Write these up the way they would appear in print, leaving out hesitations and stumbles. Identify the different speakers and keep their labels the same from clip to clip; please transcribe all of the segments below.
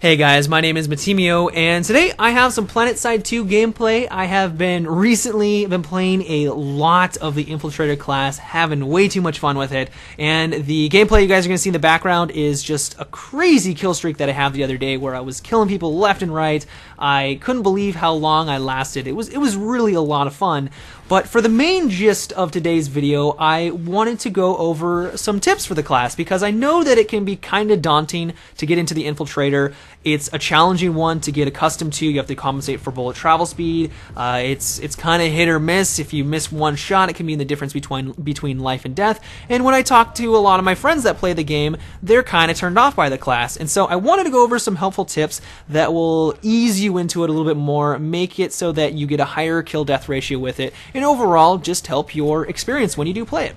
Speaker 1: Hey guys, my name is Matimio, and today I have some Planetside 2 gameplay. I have recently been playing a lot of the Infiltrator class, having way too much fun with it, and the gameplay you guys are going to see in the background is just a crazy kill streak that I had the other day where I was killing people left and right. I couldn't believe how long I lasted. It was really a lot of fun. But for the main gist of today's video, I wanted to go over some tips for the class because I know that it can be kind of daunting to get into the Infiltrator. It's a challenging one to get accustomed to. You have to compensate for bullet travel speed. It's kind of hit or miss. If you miss one shot, it can mean the difference between life and death. And when I talk to a lot of my friends that play the game, they're kind of turned off by the class. And so I wanted to go over some helpful tips that will ease you into it a little bit more, make it so that you get a higher kill-death ratio with it, and overall just help your experience when you do play it.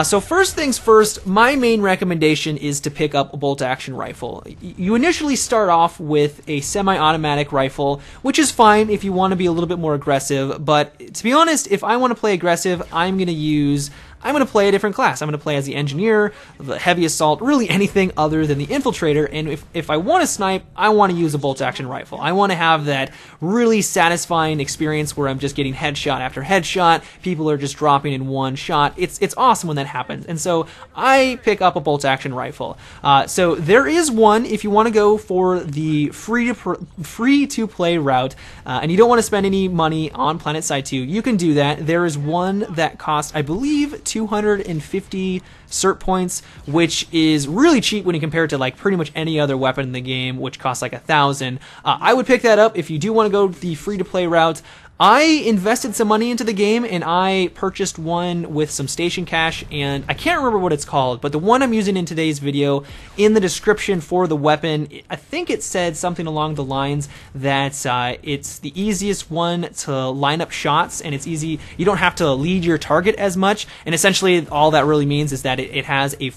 Speaker 1: So first things first, my main recommendation is to pick up a bolt-action rifle. You initially start off with a semi-automatic rifle, which is fine if you want to be a little bit more aggressive, but to be honest, if I want to play aggressive, I'm going to play a different class. I'm going to play as the Engineer, the Heavy Assault, really anything other than the Infiltrator, and if I want to snipe, I want to use a bolt-action rifle. I want to have that really satisfying experience where I'm just getting headshot after headshot, people are just dropping in one shot. It's awesome when that happens, and so I pick up a bolt-action rifle. So there is one, if you want to go for the free-to-play route, and you don't want to spend any money on Planetside 2, you can do that. There is one that costs, I believe, 250 cert points, which is really cheap when you compare it to like pretty much any other weapon in the game, which costs like 1,000. I would pick that up if you do want to go the free-to-play route. I invested some money into the game and I purchased one with some station cash, and I can't remember what it's called, but the one I'm using in today's video, in the description for the weapon, I think it said something along the lines that it's the easiest one to line up shots, and it's easy, you don't have to lead your target as much, and essentially all that really means is that it has a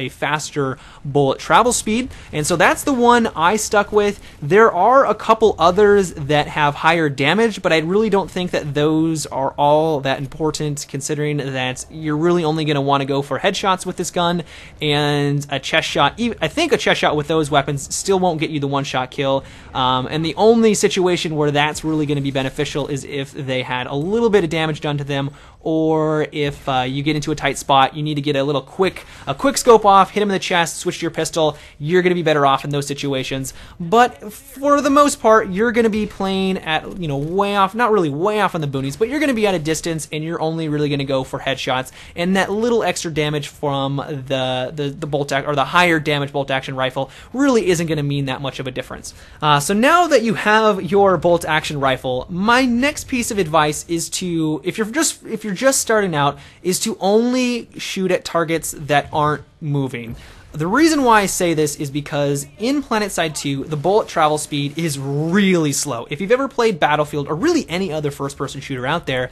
Speaker 1: faster bullet travel speed, and so that's the one I stuck with. There are a couple others that have higher damage, but I really don't think that those are all that important, considering that you're really only going to want to go for headshots with this gun, and a chest shot, I think a chest shot with those weapons still won't get you the one-shot kill, and the only situation where that's really going to be beneficial is if they had a little bit of damage done to them, or if you get into a tight spot, you need to get a quick scope off, hit him in the chest, switch to your pistol. You're going to be better off in those situations. But for the most part, you're going to be playing at, way off, not really way off on the boonies, but you're going to be at a distance, and you're only really going to go for headshots, and that little extra damage from the bolt or the higher damage bolt action rifle really isn't going to mean that much of a difference. So now that you have your bolt action rifle, my next piece of advice is to, if you're just starting out, is to only shoot at targets that aren't moving. The reason why I say this is because in Planetside 2, the bullet travel speed is really slow. If you've ever played Battlefield, or really any other first-person shooter out there,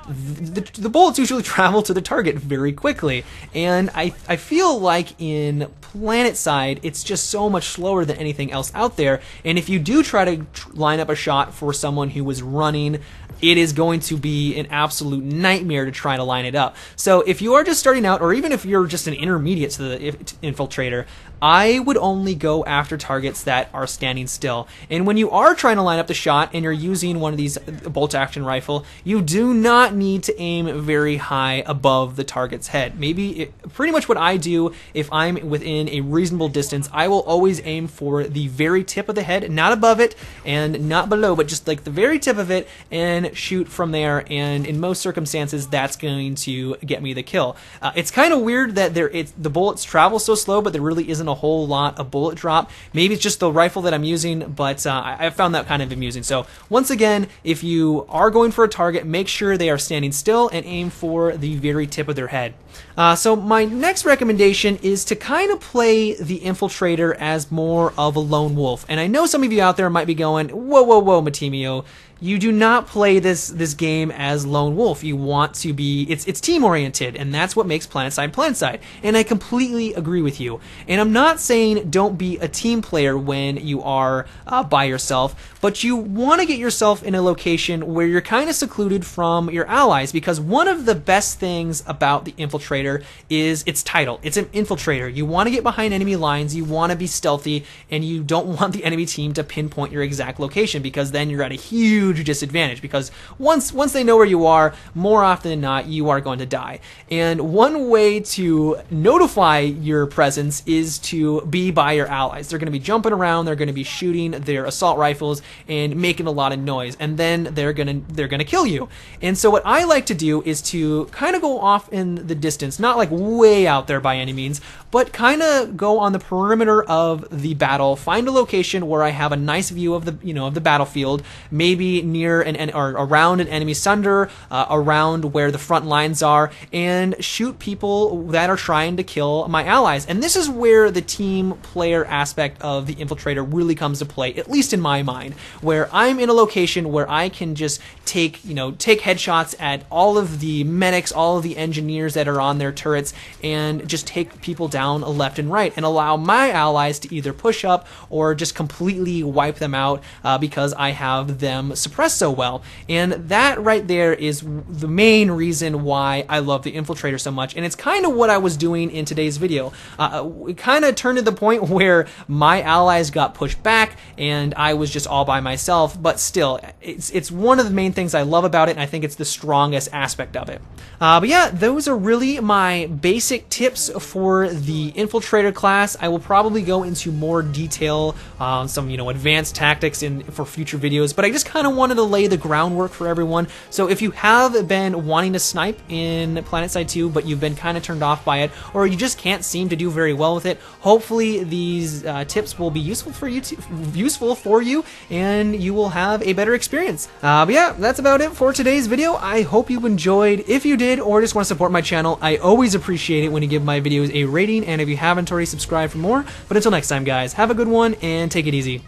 Speaker 1: the bullets usually travel to the target very quickly, and I feel like in Planetside it's just so much slower than anything else out there, and if you do try to line up a shot for someone who is running, it is going to be an absolute nightmare to try to line it up. So if you are just starting out, or even if you're just an intermediate to the Infiltrator, I would only go after targets that are standing still. And when you are trying to line up the shot and you're using one of these bolt-action rifle, you do not need to aim very high above the target's head. Pretty much what I do, if I'm within a reasonable distance, I will always aim for the very tip of the head, not above it and not below, but just like the very tip of it, and shoot from there, and in most circumstances that's going to get me the kill. It's kind of weird that the bullets travel so slow, but there really isn't a whole lot of bullet drop. Maybe it's just the rifle that I'm using, but I found that kind of amusing. So once again, if you are going for a target, make sure they are standing still and aim for the very tip of their head. So my next recommendation is to kind of play the Infiltrator as more of a lone wolf. And I know some of you out there might be going, whoa, Matimio, you do not play this game as lone wolf. You want to be, it's team oriented, and that's what makes Planetside Planetside. And I completely agree with you. And I'm not saying don't be a team player when you are by yourself, but you want to get yourself in a location where you're kind of secluded from your allies, because one of the best things about the Infiltrator is its title. It's an infiltrator. You want to get behind enemy lines, you want to be stealthy, and you don't want the enemy team to pinpoint your exact location, because then you're at a huge disadvantage, because once they know where you are, more often than not, you are going to die. And one way to notify your presence is to be by your allies. They're going to be jumping around, they're going to be shooting their assault rifles and making a lot of noise, and then they're going to kill you. And so what I like to do is to kind of go off in the distance, not like way out there by any means, but kind of go on the perimeter of the battle, find a location where I have a nice view of the battlefield, maybe near or around an enemy sunder, around where the front lines are, and shoot people that are trying to kill my allies. And this is where the team player aspect of the Infiltrator really comes to play, at least in my mind, where I'm in a location where I can just take headshots at all of the medics, all of the engineers that are on their turrets, and just take people down left and right, and allow my allies to either push up or just completely wipe them out because I have them suppressed so well. And that right there is the main reason why I love the Infiltrator so much, and it's kind of what I was doing in today's video. It kind of turned to the point where my allies got pushed back and I was just all by myself, but still, it's one of the main things I love about it, and I think it's the strongest aspect of it. But yeah, those are really my basic tips for the Infiltrator class. I will probably go into more detail on some advanced tactics for future videos, but I just kind of wanted to lay the groundwork for everyone. So if you have been wanting to snipe in Planetside 2, but you've been kind of turned off by it, or you just can't seem to do very well with it, hopefully these tips will be useful for you, and you will have a better experience. But yeah, that's about it for today's video. I hope you enjoyed. If you did, or just want to support my channel, I always appreciate it when you give my videos a rating, and if you haven't already, subscribe for more. But until next time, guys, have a good one and take it easy.